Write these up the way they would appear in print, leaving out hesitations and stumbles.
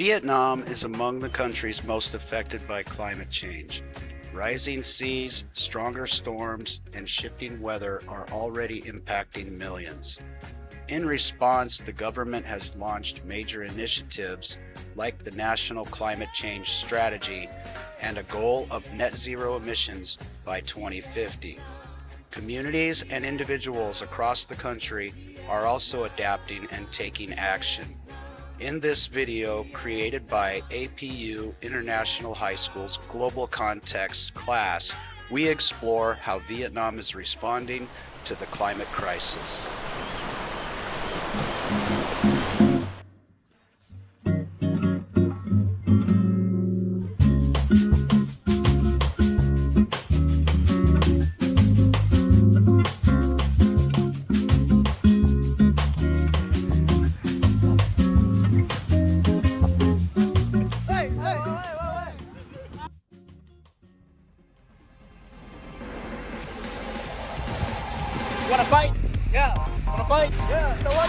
Vietnam is among the countries most affected by climate change. Rising seas, stronger storms, and shifting weather are already impacting millions. In response, the government has launched major initiatives like the National Climate Change Strategy and a goal of net zero emissions by 2050. Communities and individuals across the country are also adapting and taking action. In this video, created by APU International High School's Global Context class, we explore how Vietnam is responding to the climate crisis. Wanna fight? Yeah. Wanna fight? Yeah. You know what?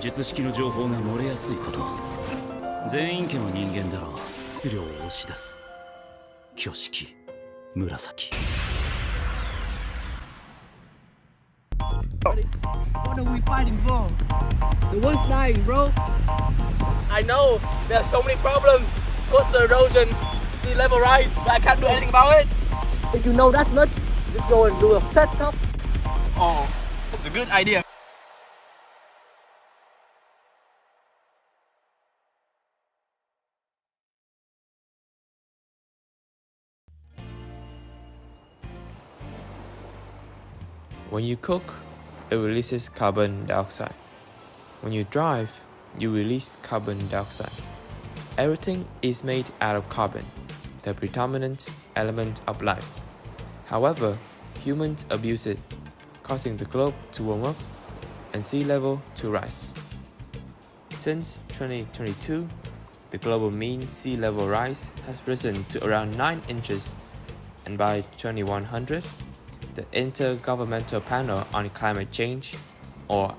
術式の情報が漏れやすいこと。全員家の人間だろう。質量を押し出す。挙式、紫。What are we fighting for? The one's dying, bro. I know there are so many problems. Coastal erosion, sea level rise, but I can't do anything about it. If you know that much, just go and do a TED Talk. Oh, that's a good idea. When you cook, it releases carbon dioxide. When you drive, you release carbon dioxide. Everything is made out of carbon, the predominant element of life. However, humans abuse it, causing the globe to warm up and sea level to rise. Since 2022, the global mean sea level rise has risen to around 9 inches, and by 2100, the Intergovernmental Panel on Climate Change, or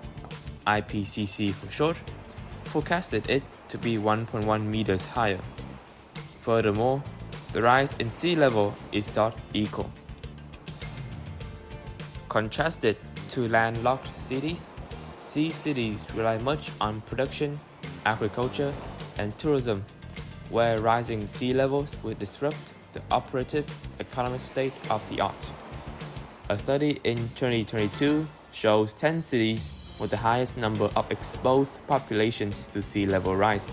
IPCC for short, forecasted it to be 1.1 meters higher. Furthermore, the rise in sea level is thought equal. Contrasted to landlocked cities, sea cities rely much on production, agriculture, and tourism, where rising sea levels will disrupt the operative economic state of the art. A study in 2022 shows 10 cities with the highest number of exposed populations to sea level rise,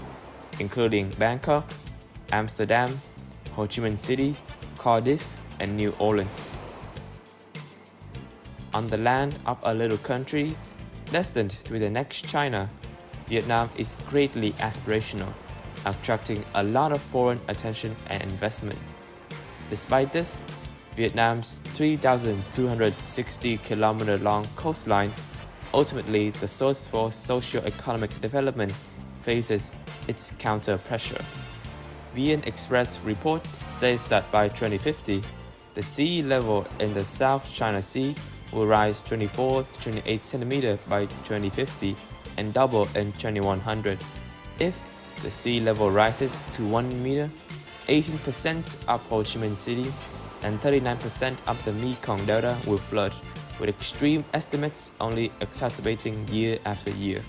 including Bangkok, Amsterdam, Ho Chi Minh City, Cardiff, and New Orleans. On the land of a little country destined to be the next China, Vietnam is greatly aspirational, attracting a lot of foreign attention and investment. Despite this, Vietnam's 3,260-kilometer long coastline, ultimately the source for socio-economic development, faces its counter-pressure. VN Express report says that by 2050, the sea level in the South China Sea will rise 24 to 28 centimeters by 2050 and double in 2100. If the sea level rises to 1 meter, 18% of Ho Chi Minh City and 39% of the Mekong Delta will flood, with extreme estimates only exacerbating year after year.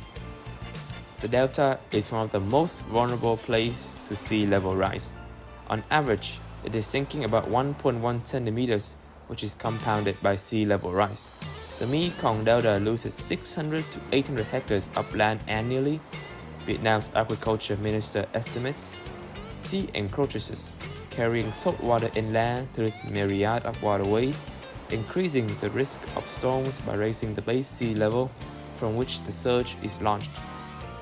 The Delta is one of the most vulnerable places to sea level rise. On average, it is sinking about 1.1 centimeters, which is compounded by sea level rise. The Mekong Delta loses 600 to 800 hectares of land annually, Vietnam's agriculture minister estimates. Sea encroaches, carrying salt water inland through its myriad of waterways, increasing the risk of storms by raising the base sea level from which the surge is launched.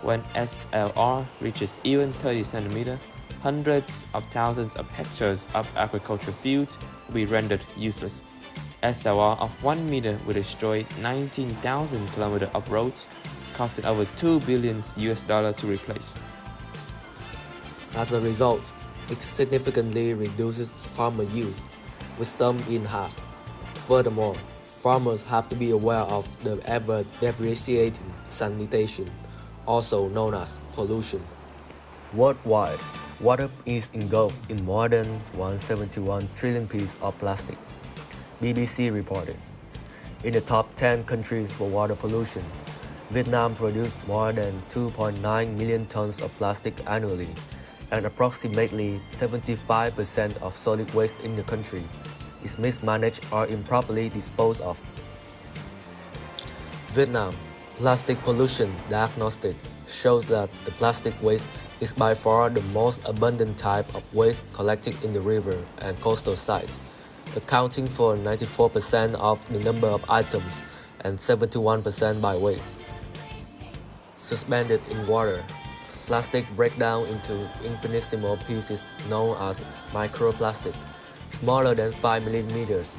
When SLR reaches even 30 centimeters, hundreds of thousands of hectares of agricultural fields will be rendered useless. SLR of 1 meter will destroy 19,000 kilometers of roads, costing over $2 billion to replace. As a result, it significantly reduces farmer yield, with some in half. Furthermore, farmers have to be aware of the ever-depreciating sanitation, also known as pollution. Worldwide, water is engulfed in more than 171 trillion pieces of plastic, BBC reported. In the top 10 countries for water pollution, Vietnam produced more than 2.9 million tons of plastic annually, and approximately 75% of solid waste in the country is mismanaged or improperly disposed of. Vietnam Plastic Pollution Diagnostic shows that the plastic waste is by far the most abundant type of waste collected in the river and coastal sites, accounting for 94% of the number of items and 71% by weight. Suspended in water, plastic break down into infinitesimal pieces known as microplastic, smaller than 5 millimeters,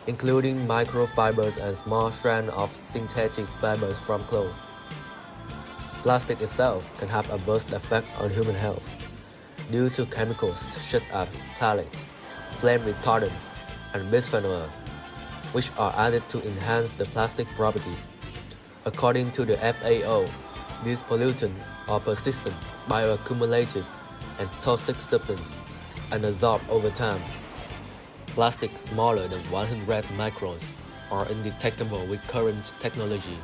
including microfibers and small strands of synthetic fibers from clothes. Plastic itself can have adverse effects on human health due to chemicals such as phthalate, flame retardant, and bisphenol A, which are added to enhance the plastic properties. According to the FAO, these pollutants are persistent, bioaccumulative, and toxic substances and absorb over time. Plastics smaller than 100 microns are undetectable with current technology,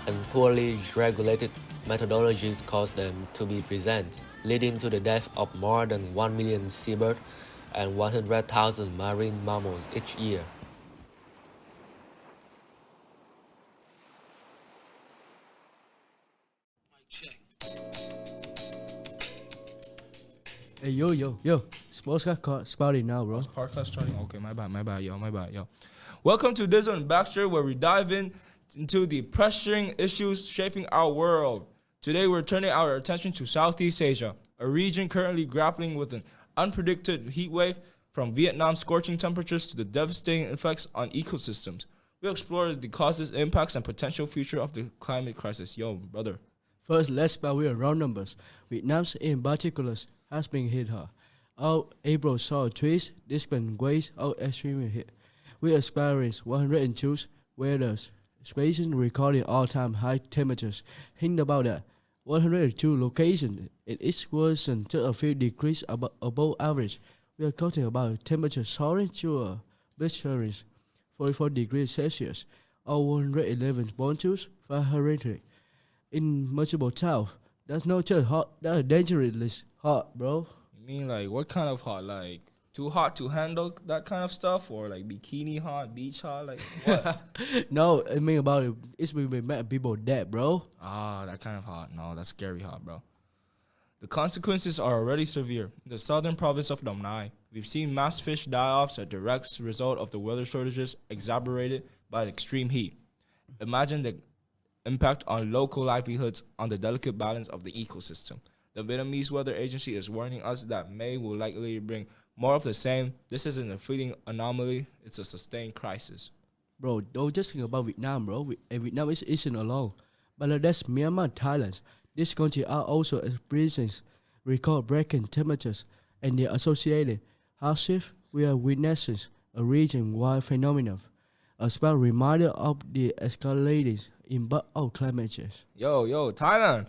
and poorly regulated methodologies cause them to be present, leading to the death of more than 1 million seabirds and 100,000 marine mammals each year. Hey, yo. Sports got caught spouting now, bro. Podcast starting. Okay, my bad, yo. Welcome to Dizzle and Baxter, where we dive into the pressuring issues shaping our world. Today, we're turning our attention to Southeast Asia, a region currently grappling with an unpredicted heat wave, from Vietnam's scorching temperatures to the devastating effects on ecosystems. We'll explore the causes, impacts, and potential future of the climate crisis. Yo, brother. First, let's start with round numbers. Vietnam's in particular has been hit hard. All April saw trees, distant waves of extreme heat. We experienced 102 weather spaces recording all-time high temperatures. Think about that. 102 locations. It is worsened to a few degrees above average. We are talking about temperature soaring to a blistering 44 degrees Celsius or 111.2 Fahrenheit in multiple towns. That's not just hot, that's dangerously hot, bro. You mean like what kind of hot? Like too hot to handle that kind of stuff, or like bikini hot, beach hot, like what? No, I mean about it. It's been mad people dead, bro. Ah, that kind of hot. No, that's scary hot, bro. The consequences are already severe. In the southern province of Dong Nai, we've seen mass fish die-offs, a direct result of the weather shortages exacerbated by the extreme heat. Imagine the impact on local livelihoods on the delicate balance of the ecosystem. The Vietnamese Weather Agency is warning us that May will likely bring more of the same. This isn't a fleeting anomaly, it's a sustained crisis. Bro, don't just think about Vietnam, bro. Vietnam isn't alone. Bangladesh, Myanmar, Thailand, these countries are also experiencing record-breaking temperatures and the associated hardship. We are witnessing a region-wide phenomenon, a stark reminder of the escalating impact of climate change. Yo, Thailand.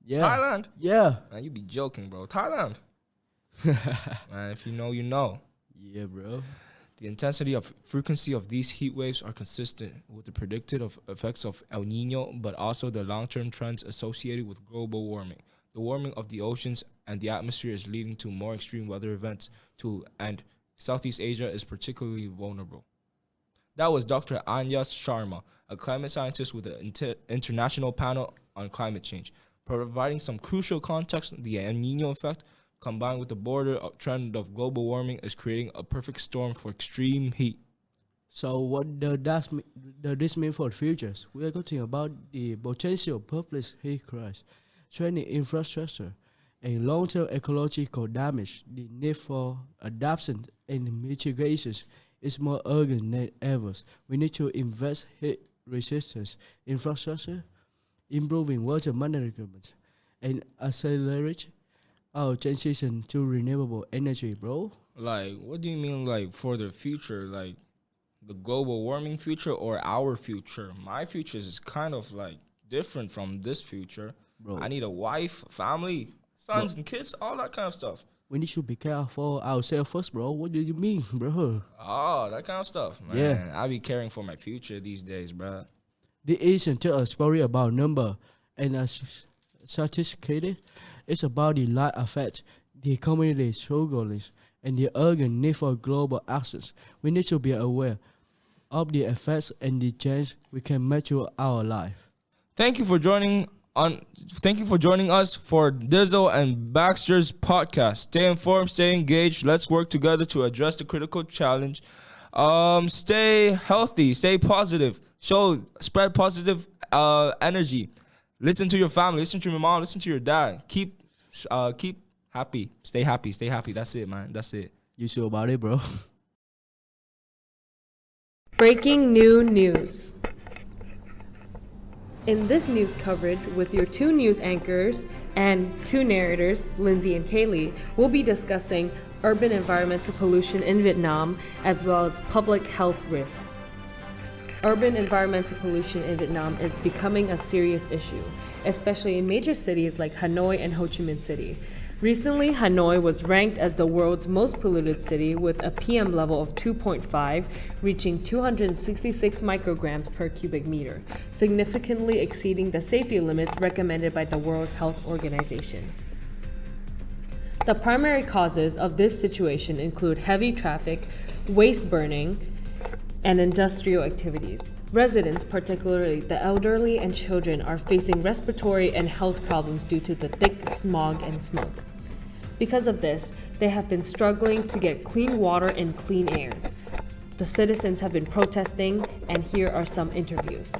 Yeah. Thailand? Yeah. Man, you be joking, bro. Thailand. Man, if you know, you know. Yeah, bro. The intensity of frequency of these heat waves are consistent with the predicted effects of El Nino, but also the long-term trends associated with global warming. The warming of the oceans and the atmosphere is leading to more extreme weather events too, and Southeast Asia is particularly vulnerable. That was Dr. Anyas Sharma, a climate scientist with the International Panel on Climate Change, providing some crucial context. The El Nino effect, combined with the broader trend of global warming, is creating a perfect storm for extreme heat. So what does this mean for the future? We are talking about the potential public heat crisis, training infrastructure, and long-term ecological damage. The need for adaptation and mitigation is more urgent than ever. We need to invest heat resistance infrastructure, improving water management, and accelerate our transition to renewable energy, bro. Like, what do you mean, like, for the future? Like, the global warming future or our future? My future is kind of, like, different from this future. Bro. I need a wife, family, sons and kids, all that kind of stuff. We need to be careful ourselves first, bro. What do you mean, bro? Oh, that kind of stuff, man. Yeah. I be caring for my future these days, bro. The Asian tell a story about number and sophisticated. It's about the light effect, the community struggles, and the urgent need for global actions. We need to be aware of the effects and the change we can make to our life. Thank you for joining us for Dizzle and Baxter's podcast. Stay informed, stay engaged. Let's work together to address the critical challenge. Stay healthy, stay positive. Spread positive energy. Listen to your family, listen to your mom, listen to your dad. Keep happy. Stay happy, stay happy. That's it, man. That's it. You sure about it, bro? Breaking new news. In this news coverage, with your two news anchors and two narrators, Lindsay and Kaylee, we'll be discussing urban environmental pollution in Vietnam as well as public health risks. Urban environmental pollution in Vietnam is becoming a serious issue, especially in major cities like Hanoi and Ho Chi Minh City. Recently, Hanoi was ranked as the world's most polluted city with a PM level of 2.5, reaching 266 micrograms per cubic meter, significantly exceeding the safety limits recommended by the World Health Organization. The primary causes of this situation include heavy traffic, waste burning, and industrial activities. Residents, particularly the elderly and children, are facing respiratory and health problems due to the thick smog and smoke. Because of this, they have been struggling to get clean water and clean air. The citizens have been protesting, and here are some interviews.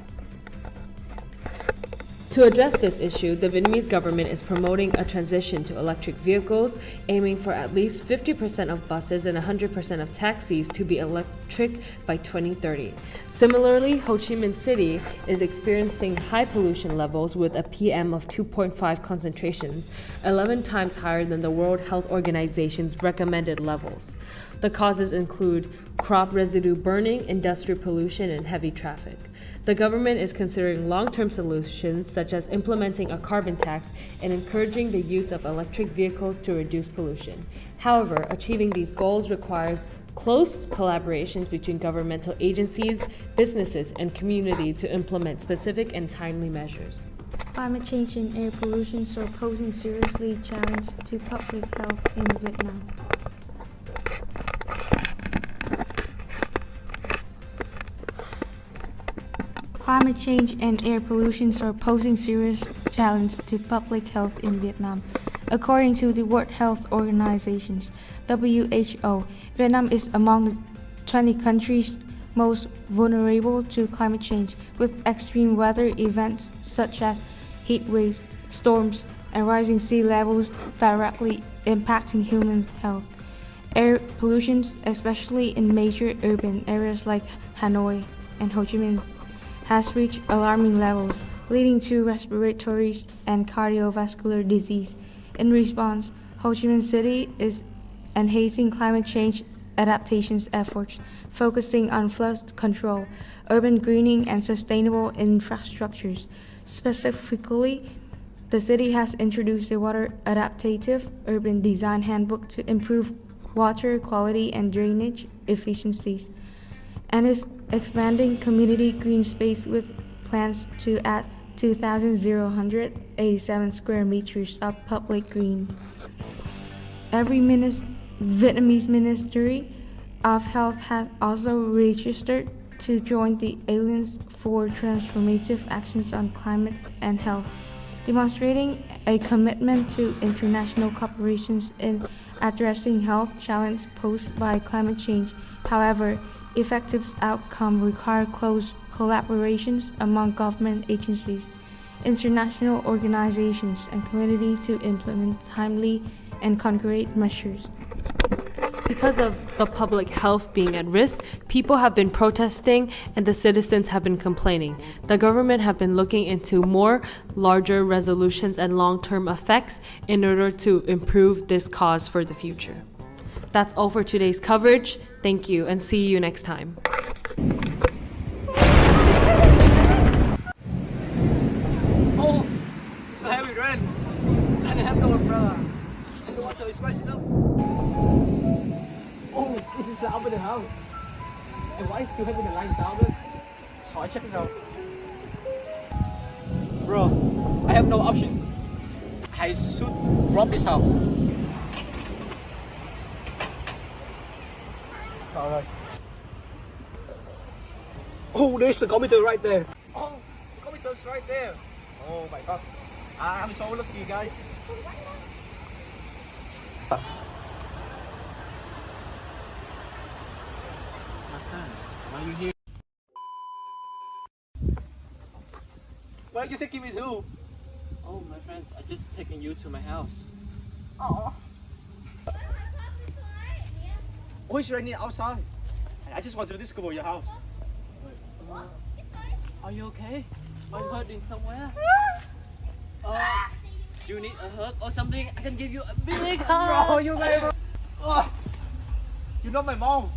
To address this issue, the Vietnamese government is promoting a transition to electric vehicles, aiming for at least 50% of buses and 100% of taxis to be electric by 2030. Similarly, Ho Chi Minh City is experiencing high pollution levels with a PM of 2.5 concentrations, 11 times higher than the World Health Organization's recommended levels. The causes include crop residue burning, industrial pollution, and heavy traffic. The government is considering long-term solutions such as implementing a carbon tax and encouraging the use of electric vehicles to reduce pollution. However, achieving these goals requires close collaborations between governmental agencies, businesses, and community to implement specific and timely measures. Climate change and air pollution are posing seriously challenge to public health in Vietnam. Climate change and air pollution are posing serious challenge to public health in Vietnam. According to the World Health Organization, WHO, Vietnam is among the 20 countries most vulnerable to climate change, with extreme weather events such as heat waves, storms, and rising sea levels directly impacting human health. Air pollution, especially in major urban areas like Hanoi and Ho Chi Minh, has reached alarming levels, leading to respiratory and cardiovascular disease. In response, Ho Chi Minh City is enhancing climate change adaptation efforts, focusing on flood control, urban greening, and sustainable infrastructures. Specifically, the city has introduced a water adaptive urban design handbook to improve water quality and drainage efficiencies, and is expanding community green space with plans to add 2,087 square meters of public green. Every Vietnamese Ministry of Health has also registered to join the Alliance for Transformative Actions on Climate and Health, demonstrating a commitment to international cooperation in addressing health challenges posed by climate change. However, effective outcomes require close collaborations among government agencies, international organizations, and community to implement timely and concrete measures. Because of the public health being at risk, people have been protesting and the citizens have been complaining. The government have been looking into more larger resolutions and long-term effects in order to improve this cause for the future. That's all for today's coverage. Thank you and see you next time. Oh, it's a heavy rain. And I have no umbrella. And why is still having a line down? So I check it out. Bro, I have no option. I should rob this house. Alright. Oh, there's the computer right there. Oh, the computer's right there. Oh my god. I'm so lucky, guys. My friends, why are you here? Where are you taking me to? Oh, my friends, I just taking you to my house. Oh. Oh, it's raining outside. I just want to discover your house. Are you okay? Are you hurting somewhere? Do you need a hug or something? I can give you a big hug. Bro, you never. Oh, you're not my mom.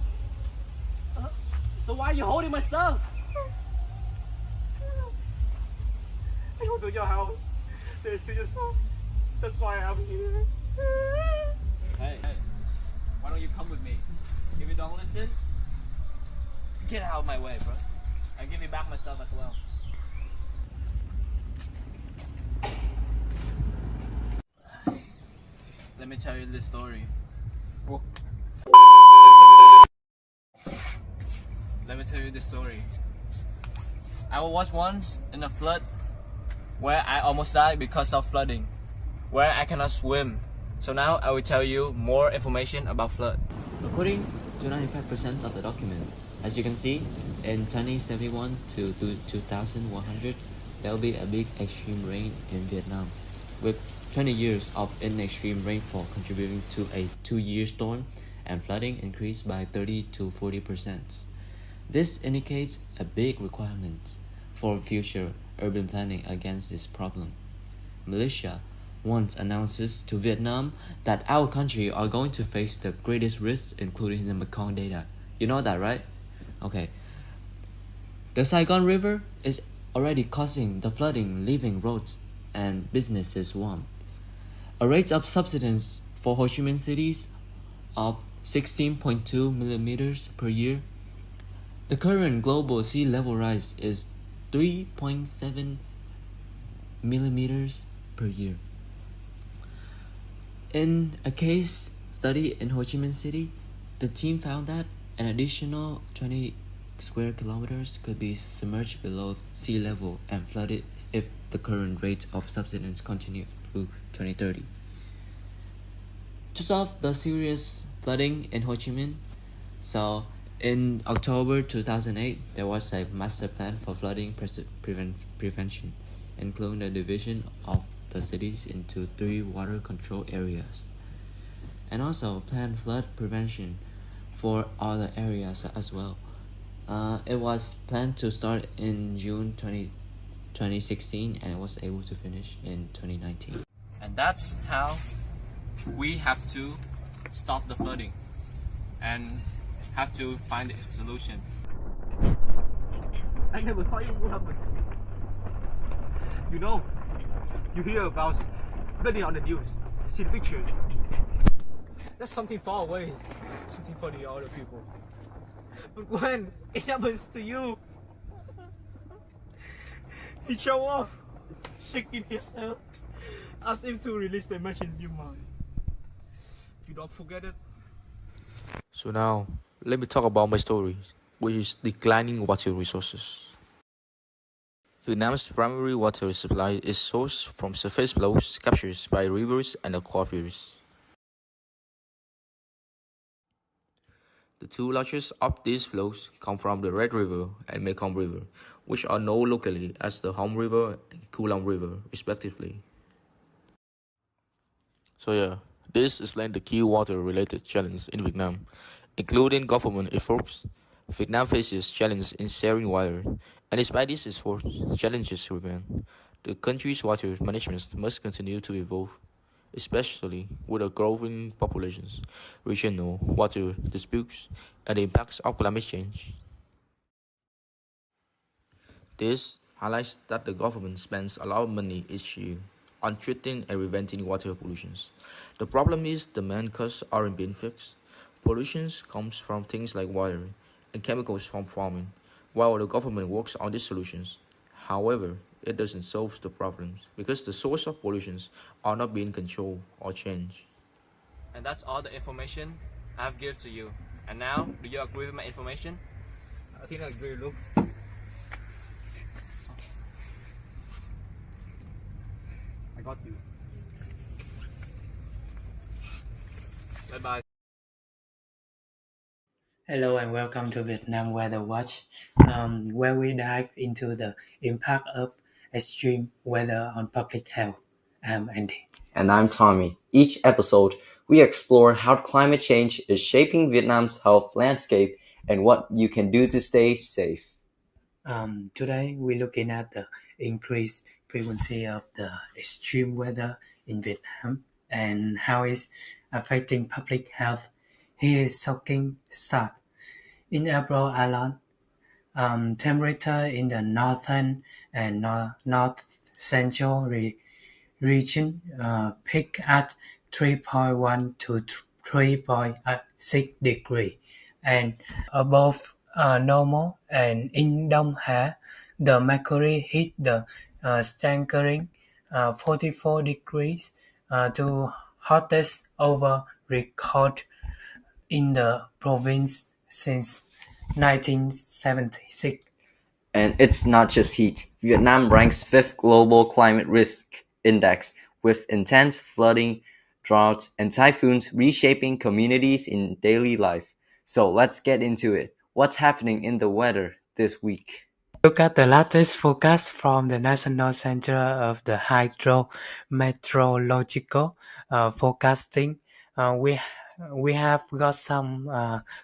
So why are you holding my stuff? I go to your house. There's still your son. That's why I'm here. Hey, why don't you come with me? If you don't listen, get out of my way, bro. I'll give you back my stuff as well. Let me tell you the story. What? Let me tell you the story. I was once in a flood where I almost died because of flooding, where I cannot swim. So now I will tell you more information about flood. According to 95% of the document, as you can see, in 2071 to 2100, there will be a big extreme rain in Vietnam, with 20 years of extreme rainfall contributing to a 2-year storm and flooding increased by 30 to 40%. This indicates a big requirement for future urban planning against this problem. Malaysia once announces to Vietnam that our country are going to face the greatest risks, including the Mekong Delta. You know that, right? Okay. The Saigon River is already causing the flooding, leaving roads and businesses swamped. A rate of subsidence for Ho Chi Minh cities of 16.2 millimeters per year. The current global sea level rise is 3.7 millimeters per year. In a case study in Ho Chi Minh City, the team found that an additional 20 square kilometers could be submerged below sea level and flooded if the current rate of subsidence continued through 2030. To solve the serious flooding in Ho Chi Minh, so in October 2008, there was a master plan for flooding prevention, including the division of the cities into 3 water control areas, and also planned flood prevention for other areas as well. It was planned to start in June 2016 and it was able to finish in 2019. And that's how we have to stop the flooding and have to find a solution. I never thought it would happen. You know, you hear about flooding on the news, see the pictures. That's something far away, something for the other people. But when it happens to you, he show off, shaking his head as if to release the message in your mind. You don't forget it. So now, let me talk about my story, which is declining water resources. Vietnam's primary water supply is sourced from surface flows captured by rivers and aquifers. The 2 largest of these flows come from the Red River and Mekong River, which are known locally as the Hom River and Cuu River, respectively. So yeah, this explains the key water-related challenges in Vietnam, including government efforts. Vietnam faces challenges in sharing water, and despite these efforts, challenges remain. The country's water management must continue to evolve, especially with a growing populations, regional water disputes, and the impacts of climate change. This highlights that the government spends a lot of money each year on treating and preventing water pollution. The problem is the main causes aren't being fixed. Pollution comes from things like water, and chemicals from farming, while the government works on these solutions. However, it doesn't solve the problems because the source of pollutions are not being controlled or changed. And that's all the information I've given to you. And now, do you agree with my information? I think I agree, look. I got you. Bye bye. Hello and welcome to Vietnam Weather Watch, where we dive into the impact of extreme weather on public health. I'm Andy. And I'm Tommy. Each episode, we explore how climate change is shaping Vietnam's health landscape and what you can do to stay safe. Today, we're looking at the increased frequency of the extreme weather in Vietnam and how it's affecting public health. Here is shocking start. In April alone, temperature in the northern and north-central region peaked at 3.1 to 3.6 degrees and above normal, and in Dong Ha, the mercury hit the staggering 44 degrees, to hottest over record in the province since 1976. And it's not just heat. Vietnam ranks 5th global climate risk index with intense flooding, droughts, and typhoons reshaping communities in daily life. So let's get into it. What's happening in the weather this week? Look at the latest forecast from the National Center of the Hydrometeorological Forecasting. We have got some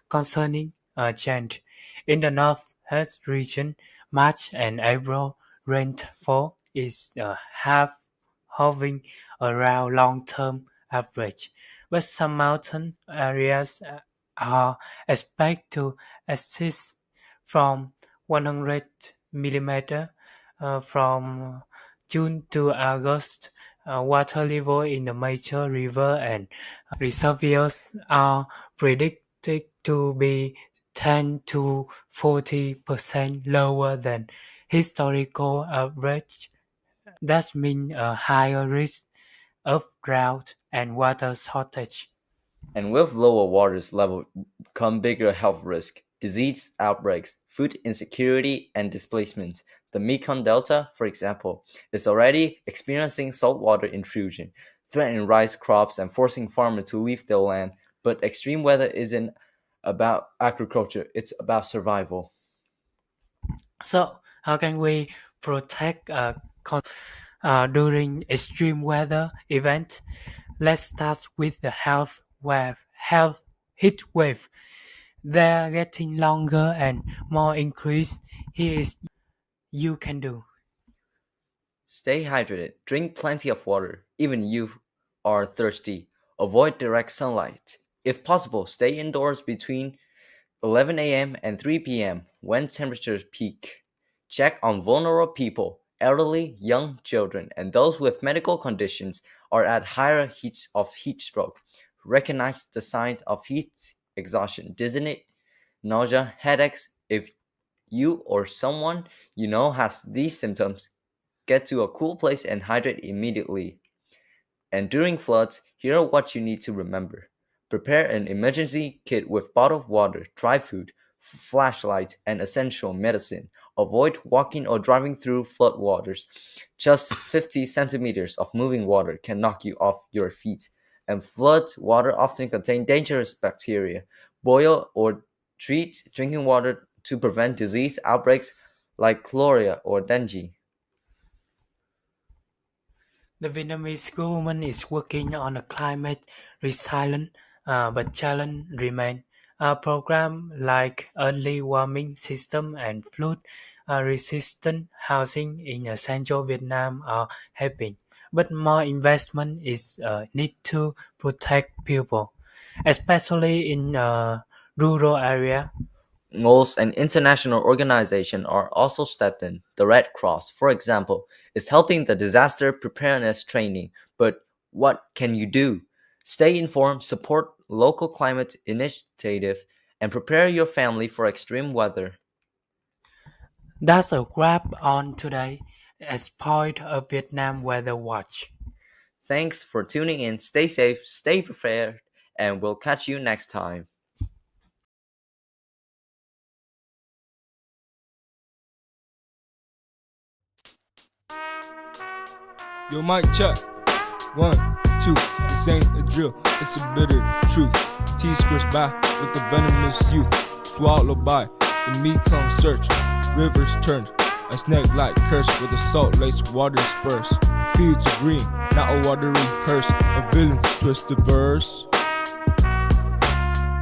concerning change. In the northwest region, March and April rainfall is hovering around long-term average, but some mountain areas are expected to exceed from 100 millimeter from June to August. Water level in the major river and reservoirs are predicted to be 10 to 40% lower than historical average. That means a higher risk of drought and water shortage. And with lower water level come bigger health risks, disease outbreaks, food insecurity, and displacement. The Mekong Delta, for example, is already experiencing saltwater intrusion, threatening rice crops and forcing farmers to leave their land. But extreme weather isn't about agriculture, it's about survival. So, how can we protect during extreme weather events? Let's start with the health heat wave. They're getting longer and more increased. Here is you can do. Stay hydrated, drink plenty of water, even if you are thirsty. Avoid direct sunlight. If possible, stay indoors between 11 a.m. and 3 p.m. when temperatures peak. Check on vulnerable people. Elderly, young children, and those with medical conditions are at higher heat stroke. Recognize the sign of heat exhaustion, dizziness, nausea, headaches. If you or someone you know has these symptoms, get to a cool place and hydrate immediately. And during floods, here are what you need to remember. Prepare an emergency kit with bottled water, dry food, flashlight, and essential medicine. Avoid walking or driving through floodwaters. Just 50 centimeters of moving water can knock you off your feet. And flood water often contain dangerous bacteria. Boil or treat drinking water to prevent disease outbreaks like cholera or dengue. The Vietnamese government is working on a climate resilient but challenge remain. Programs like early warming system and flood resistant housing in central Vietnam are helping, but more investment is need to protect people, especially in rural area. Most and international organizations are also stepped in. The Red Cross, for example, is helping the disaster preparedness training. But what can you do? Stay informed, support local climate initiatives, and prepare your family for extreme weather. That's a wrap on today as part of Vietnam Weather Watch. Thanks for tuning in. Stay safe, stay prepared, and we'll catch you next time. Yo, mic check. 1, 2. This ain't a drill, it's a bitter truth. T-skirts back with the venomous youth, swallowed by the Mekong search. Rivers turned a snake-like curse with the salt-laced water spurs. Fields of green, not a watery hearse, a villain's twisted verse.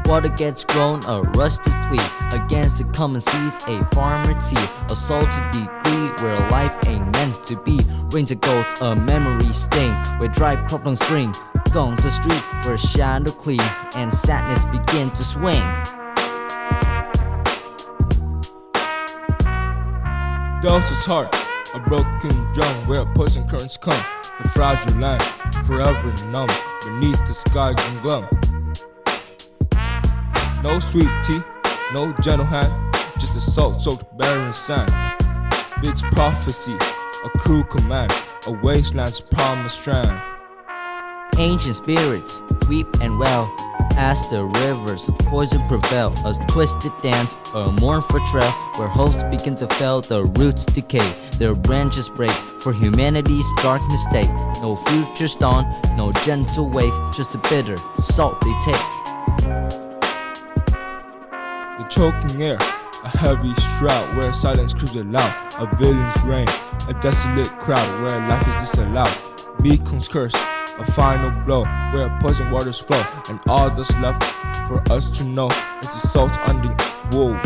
Water gets grown, a rusted plea against the common seas, a farmer tea, a salted degree where life ain't meant to be. Rains of goats, a memory sting, where dry crop on spring. Gone to street where shadow clean and sadness begin to swing. Delta's heart, a broken drum where poison currents come. The fragile land, forever numb beneath the sky and glum. No sweet tea, no gentle hand, just a salt-soaked barren sand. Bid's prophecy, a cruel command, a wasteland's promised strand. Ancient spirits weep and wail as the rivers poison prevail. A twisted dance, a mournful trail where hopes begin to fail, the roots decay, their branches break for humanity's dark mistake. No future's dawn, no gentle wave, just a bitter salt they take. The choking air, a heavy shroud where silence creeps aloud, a villain's reign, a desolate crowd where life is disallowed. Mekong's curse, a final blow where poison waters flow, and all that's left for us to know is the salt on the wool.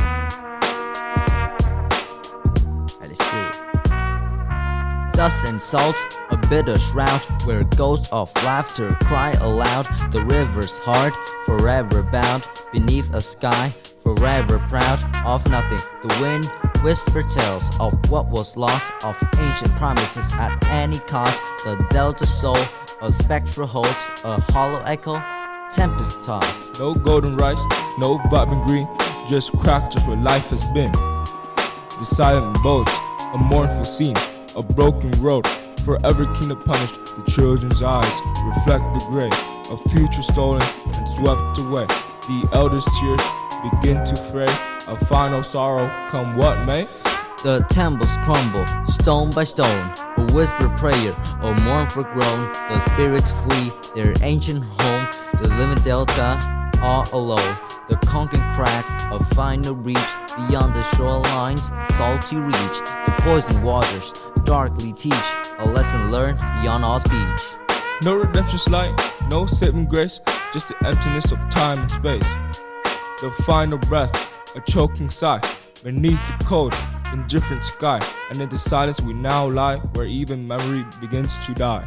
Dust and salt, a bitter shroud where ghosts of laughter cry aloud. The river's heart, forever bound beneath a sky, forever proud of nothing. The wind whisper tales of what was lost, of ancient promises at any cost. The delta soul, a spectral holds, a hollow echo, tempest tossed. No golden rice, no vibrant green, just crackers where life has been. The silent boats, a mournful scene, a broken road, forever kingdom punished. The children's eyes reflect the gray, a future stolen and swept away. The elders' tears begin to fray, a final sorrow come what may. The temples crumble, stone by stone, a whispered prayer, a mournful groan. The spirits flee their ancient home, the living delta all alone. The conquering cracks, a final reach beyond the shoreline's salty reach. The poison waters darkly teach a lesson learned beyond all speech. No redemption's light, no saving grace, just the emptiness of time and space. The final breath, a choking sigh, beneath the cold, indifferent sky. And in the silence we now lie, where even memory begins to die.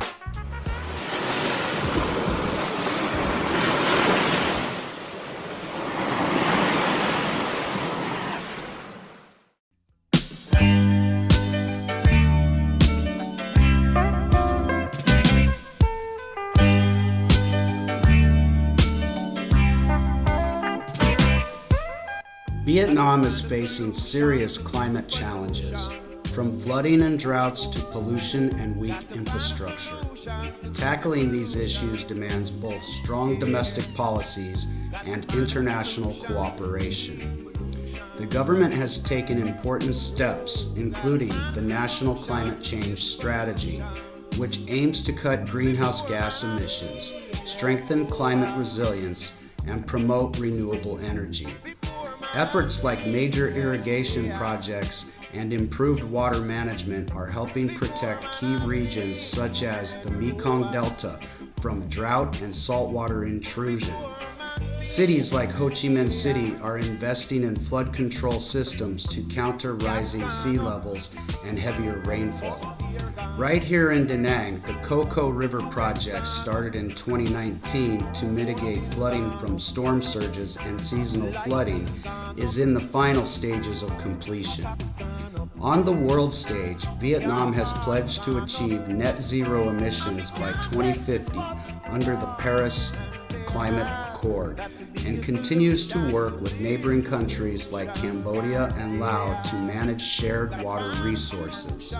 Vietnam is facing serious climate challenges, from flooding and droughts to pollution and weak infrastructure. Tackling these issues demands both strong domestic policies and international cooperation. The government has taken important steps, including the National Climate Change Strategy, which aims to cut greenhouse gas emissions, strengthen climate resilience, and promote renewable energy. Efforts like major irrigation projects and improved water management are helping protect key regions such as the Mekong Delta from drought and saltwater intrusion. Cities like Ho Chi Minh City are investing in flood control systems to counter rising sea levels and heavier rainfall. Right here in Da Nang, the Coco River Project started in 2019 to mitigate flooding from storm surges and seasonal flooding is in the final stages of completion. On the world stage, Vietnam has pledged to achieve net zero emissions by 2050 under the Paris Climate Accord. Accord and continues to work with neighboring countries like Cambodia and Laos to manage shared water resources.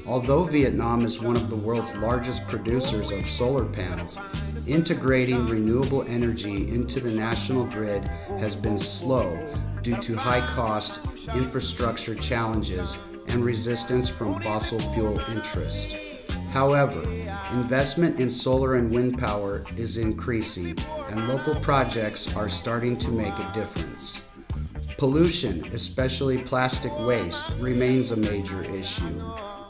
Although Vietnam is one of the world's largest producers of solar panels, integrating renewable energy into the national grid has been slow due to high-cost infrastructure challenges and resistance from fossil fuel interests. However, investment in solar and wind power is increasing, and local projects are starting to make a difference. Pollution, especially plastic waste, remains a major issue.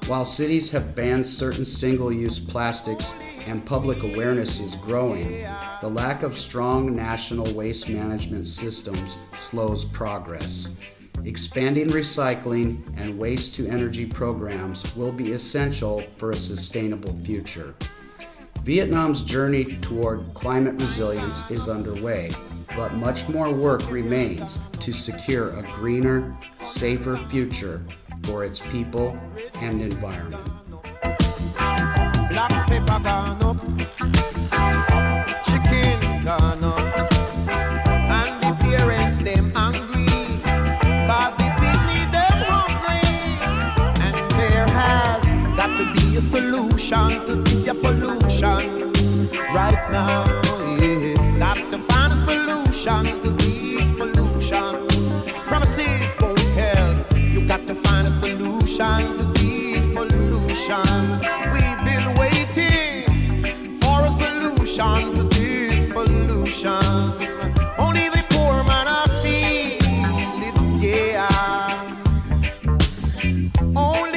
While cities have banned certain single-use plastics and public awareness is growing, the lack of strong national waste management systems slows progress. Expanding recycling and waste-to-energy programs will be essential for a sustainable future. Vietnam's journey toward climate resilience is underway, but much more work remains to secure a greener, safer future for its people and environment. Black pepper gone up, chicken gone up, and the parents them angry, cause the picnic them hungry, and there has got to be a solution to this pollution right now. Yeah. Got to find a solution to this pollution. Promises won't help. You got to find a solution to this pollution. We've been waiting for a solution to this pollution. Only the poor man I feel it, yeah. Only